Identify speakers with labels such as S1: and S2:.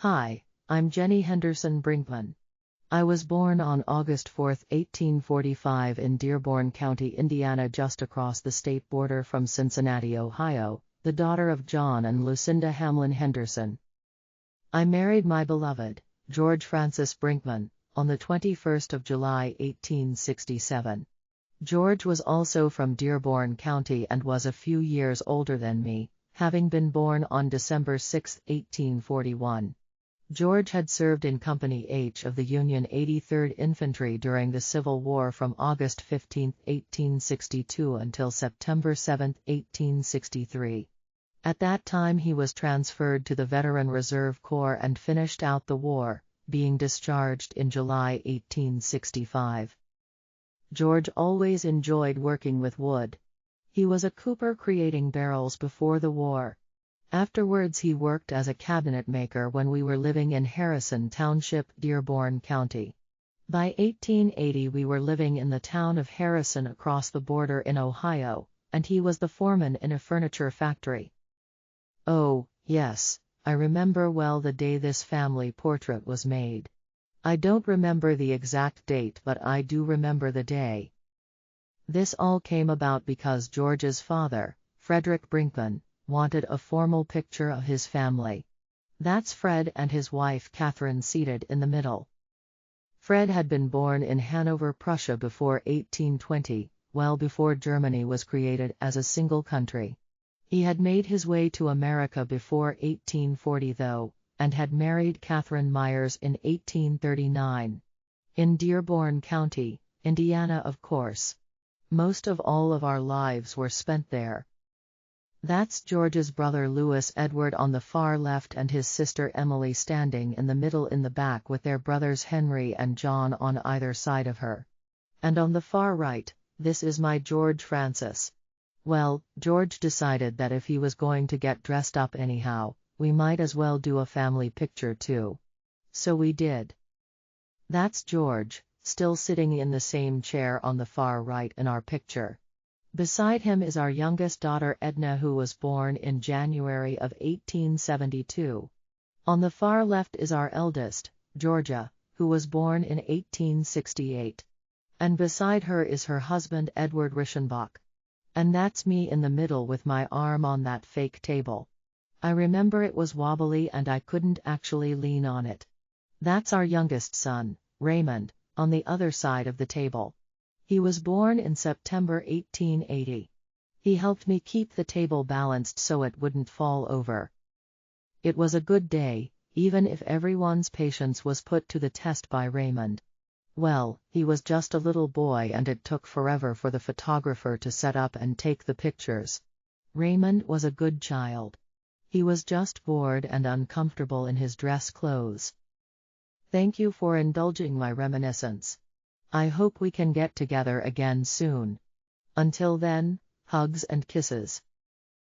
S1: Hi, I'm Jennie Henderson Brinkman. I was born on August 4, 1845 in Dearborn County, Indiana, just across the state border from Cincinnati, Ohio, the daughter of John and Lucinda Hamlin Henderson. I married my beloved, George Francis Brinkman, on the 21st of July, 1867. George was also from Dearborn County and was a few years older than me, having been born on December 6, 1841. George had served in Company H of the Union 83rd Infantry during the Civil War from August 15, 1862 until September 7, 1863. At that time he was transferred to the Veteran Reserve Corps and finished out the war, being discharged in July 1865. George always enjoyed working with wood. He was a cooper creating barrels before the war. Afterwards he worked as a cabinet maker when we were living in Harrison Township, Dearborn County. By 1880 we were living in the town of Harrison across the border in Ohio, and he was the foreman in a furniture factory. Oh, yes, I remember well the day this family portrait was made. I don't remember the exact date, but I do remember the day. This all came about because George's father, Frederick Brinkman, wanted a formal picture of his family. That's Fred and his wife Catherine seated in the middle. Fred had been born in Hanover, Prussia before 1820, well before Germany was created as a single country. He had made his way to America before 1840 though, and had married Catherine Myers in 1839. In Dearborn County, Indiana, of course. Most of all of our lives were spent there. That's George's brother Louis Edward on the far left and his sister Emily standing in the middle in the back with their brothers Henry and John on either side of her. And on the far right, this is my George Francis. Well, George decided that if he was going to get dressed up anyhow, we might as well do a family picture too. So we did. That's George, still sitting in the same chair on the far right in our picture. Beside him is our youngest daughter Edna, who was born in January of 1872. On the far left is our eldest, Georgia, who was born in 1868. And beside her is her husband Edward Reichenbach. And that's me in the middle with my arm on that fake table. I remember it was wobbly and I couldn't actually lean on it. That's our youngest son, Raymond, on the other side of the table. He was born in September 1880. He helped me keep the table balanced so it wouldn't fall over. It was a good day, even if everyone's patience was put to the test by Raymond. Well, he was just a little boy and it took forever for the photographer to set up and take the pictures. Raymond was a good child. He was just bored and uncomfortable in his dress clothes. Thank you for indulging my reminiscence. I hope we can get together again soon. Until then, hugs and kisses.